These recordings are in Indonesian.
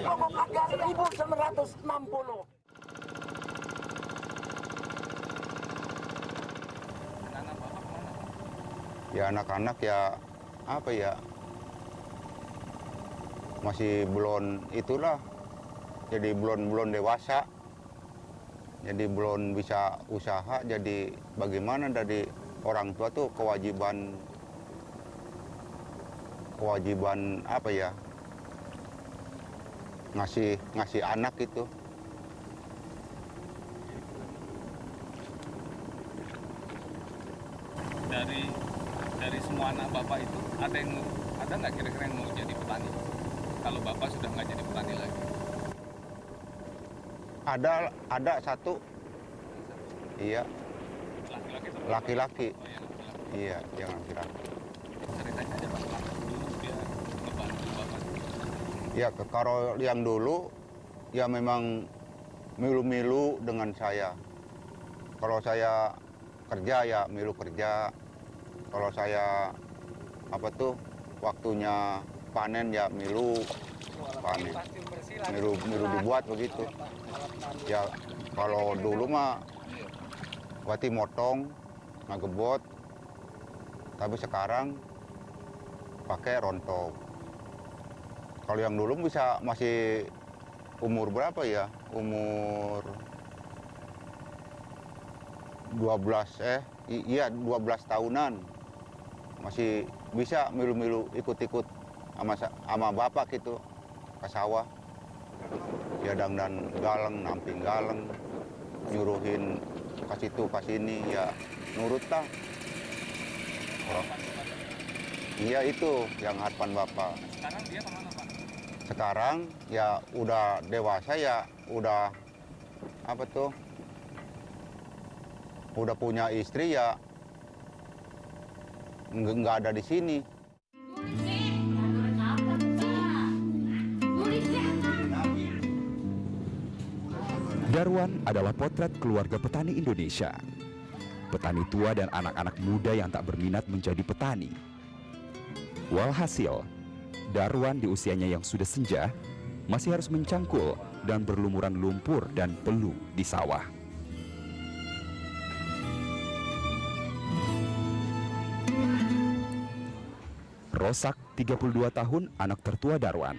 pokok harga 1.960. Ya anak-anak ya apa ya, masih belum itulah, jadi belum dewasa, jadi belum bisa usaha. Jadi bagaimana dari orang tua tuh kewajiban apa ya, ngasih anak itu. Dari semua anak Bapak itu ada nggak kira-kira yang mau jadi petani kalau Bapak sudah nggak jadi petani lagi? Ada satu. Iya. Laki-laki. Oh, ya, laki-laki. Iya, yang laki-laki. Ceritanya aja Pak, dulu dia ngebantu Bapak. Ya kalau yang dulu ya memang milu-milu dengan saya. Kalau saya kerja ya milu kerja. Kalau saya waktunya panen ya milu panen. Milu dibuat begitu. Ya kalau dulu mah berarti motong, ngagebot. Tapi sekarang pakai rontok. Kalau yang dulu masih umur berapa ya? Umur 12 tahunan. Masih bisa milu-milu ikut-ikut sama bapak gitu ke sawah. Ya dan galeng, namping galeng, nyuruhin ke situ ke sini ya nurut lah. Iya itu yang harapan bapak. Sekarang dia kemana Pak? Sekarang ya udah dewasa ya udah udah punya istri ya nggak ada di sini. Darwan adalah potret keluarga petani Indonesia. Petani tua dan anak-anak muda yang tak berminat menjadi petani. Walhasil, Darwan di usianya yang sudah senja masih harus mencangkul dan berlumuran lumpur dan peluh di sawah. Rosak, 32 tahun, anak tertua Darwan,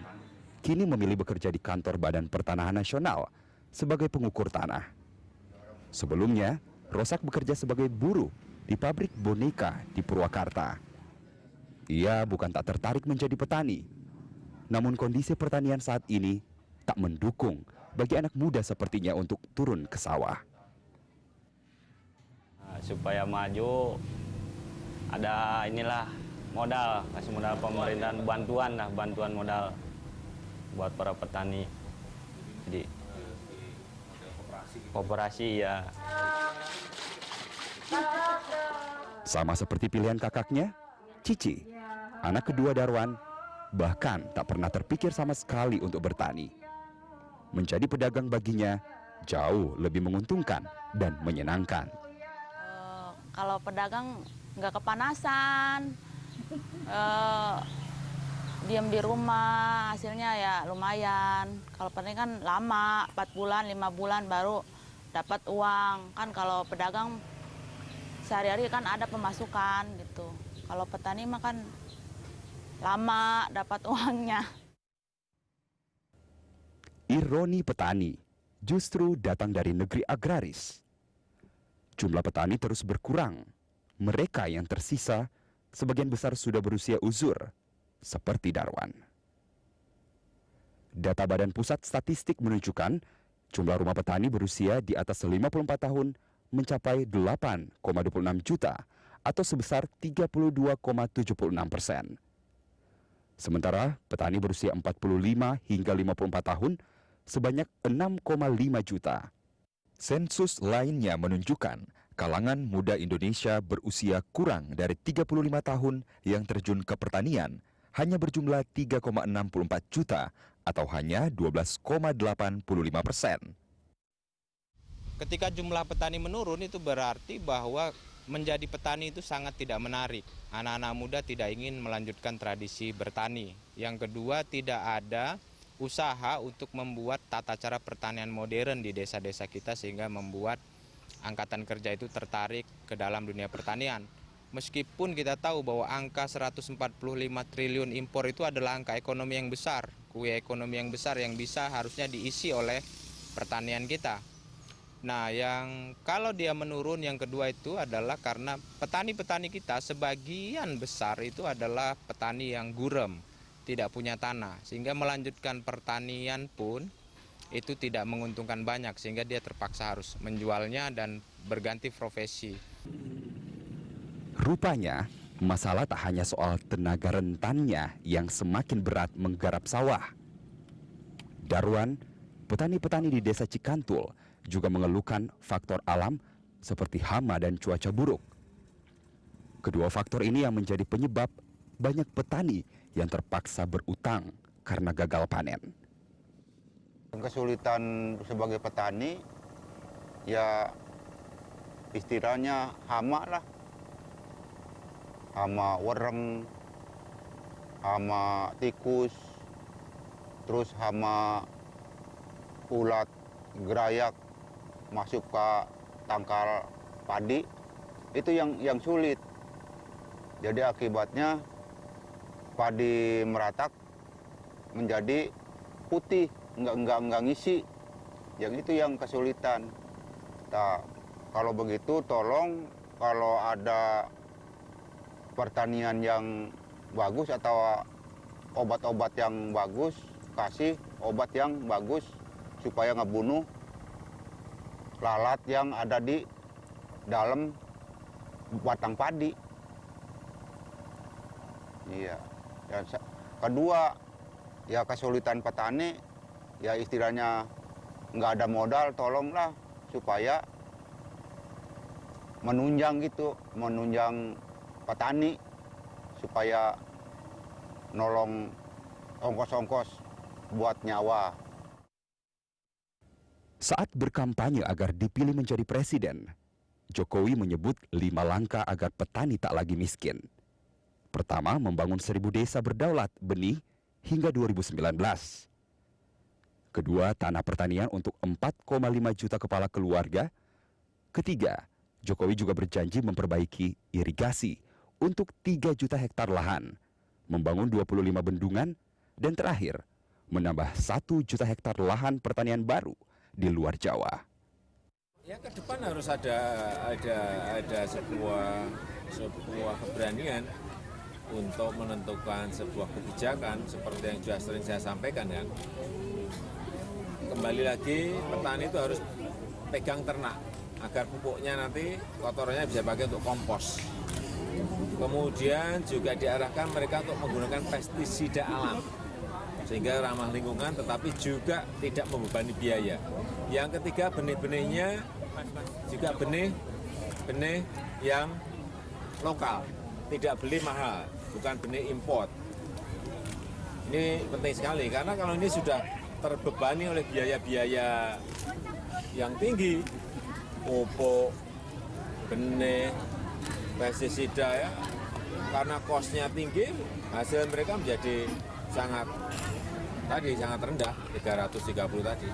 kini memilih bekerja di kantor Badan Pertanahan Nasional sebagai pengukur tanah. Sebelumnya, Rosak bekerja sebagai buruh di pabrik boneka di Purwakarta. Ia bukan tak tertarik menjadi petani, namun kondisi pertanian saat ini tak mendukung bagi anak muda sepertinya untuk turun ke sawah. Supaya maju, ada modal, kasih modal pemerintahan, bantuan modal buat para petani. Jadi koperasi ya. Sama seperti pilihan kakaknya, Cici, anak kedua Darwan, bahkan tak pernah terpikir sama sekali untuk bertani. Menjadi pedagang baginya jauh lebih menguntungkan dan menyenangkan. Kalau pedagang nggak kepanasan, diam di rumah, hasilnya ya lumayan. Kalau petani kan lama, 4 bulan, 5 bulan baru dapat uang. Kan kalau pedagang sehari-hari kan ada pemasukan gitu. Kalau petani mah kan lama dapat uangnya. Ironi petani justru datang dari negeri agraris. Jumlah petani terus berkurang. Mereka yang tersisa sebagian besar sudah berusia uzur, seperti Darwan. Data Badan Pusat Statistik menunjukkan jumlah rumah petani berusia di atas 54 tahun mencapai 8,26 juta atau sebesar 32,76%. Sementara petani berusia 45 hingga 54 tahun sebanyak 6,5 juta. Sensus lainnya menunjukkan kalangan muda Indonesia berusia kurang dari 35 tahun yang terjun ke pertanian hanya berjumlah 3,64 juta atau hanya 12,85%. Ketika jumlah petani menurun itu berarti bahwa menjadi petani itu sangat tidak menarik. Anak-anak muda tidak ingin melanjutkan tradisi bertani. Yang kedua, tidak ada usaha untuk membuat tata cara pertanian modern di desa-desa kita sehingga membuat angkatan kerja itu tertarik ke dalam dunia pertanian. Meskipun kita tahu bahwa angka 145 triliun impor itu adalah angka ekonomi yang besar, kue ekonomi yang besar yang bisa harusnya diisi oleh pertanian kita. Nah, yang kalau dia menurun yang kedua itu adalah karena petani-petani kita sebagian besar itu adalah petani yang gurem, tidak punya tanah, sehingga melanjutkan pertanian pun itu tidak menguntungkan banyak, sehingga dia terpaksa harus menjualnya dan berganti profesi. Rupanya, masalah tak hanya soal tenaga rentannya yang semakin berat menggarap sawah. Darwan, petani-petani di desa Cikantul juga mengeluhkan faktor alam seperti hama dan cuaca buruk. Kedua faktor ini yang menjadi penyebab banyak petani yang terpaksa berutang karena gagal panen. Kesulitan sebagai petani, ya istilahnya hama lah. Hama wereng, hama tikus, terus hama ulat gerayak masuk ke tangkal padi, itu yang sulit. Jadi akibatnya padi meratak menjadi putih, enggak ngisi. Yang itu yang kesulitan. Nah, kalau begitu tolong kalau ada pertanian yang bagus atau obat-obat yang bagus, kasih obat yang bagus supaya ngebunuh lalat yang ada di dalam batang padi. Iya. Yang kedua, ya kesulitan petani, ya istilahnya nggak ada modal, tolonglah supaya menunjang gitu, menunjang petani supaya nolong ongkos-ongkos buat nyawa. Saat berkampanye agar dipilih menjadi presiden, Jokowi menyebut 5 langkah agar petani tak lagi miskin. Pertama, membangun 1000 desa berdaulat benih hingga 2019. Kedua, tanah pertanian untuk 4,5 juta kepala keluarga. Ketiga, Jokowi juga berjanji memperbaiki irigasi untuk 3 juta hektar lahan, membangun 25 bendungan, dan terakhir, menambah 1 juta hektar lahan pertanian baru di luar Jawa. Ya, ke depan harus ada sebuah keberanian untuk menentukan sebuah kebijakan seperti yang sudah sering saya sampaikan kan. Kembali lagi petani itu harus pegang ternak agar pupuknya nanti kotorannya bisa pakai untuk kompos. Kemudian juga diarahkan mereka untuk menggunakan pestisida alam sehingga ramah lingkungan tetapi juga tidak membebani biaya. Yang ketiga, benih-benihnya juga benih yang lokal, tidak beli mahal, bukan benih import. Ini penting sekali karena kalau ini sudah terbebani oleh biaya-biaya yang tinggi, pupuk, benih, pestisida ya, karena kosnya tinggi, hasil mereka menjadi sangat rendah, 330 tadi.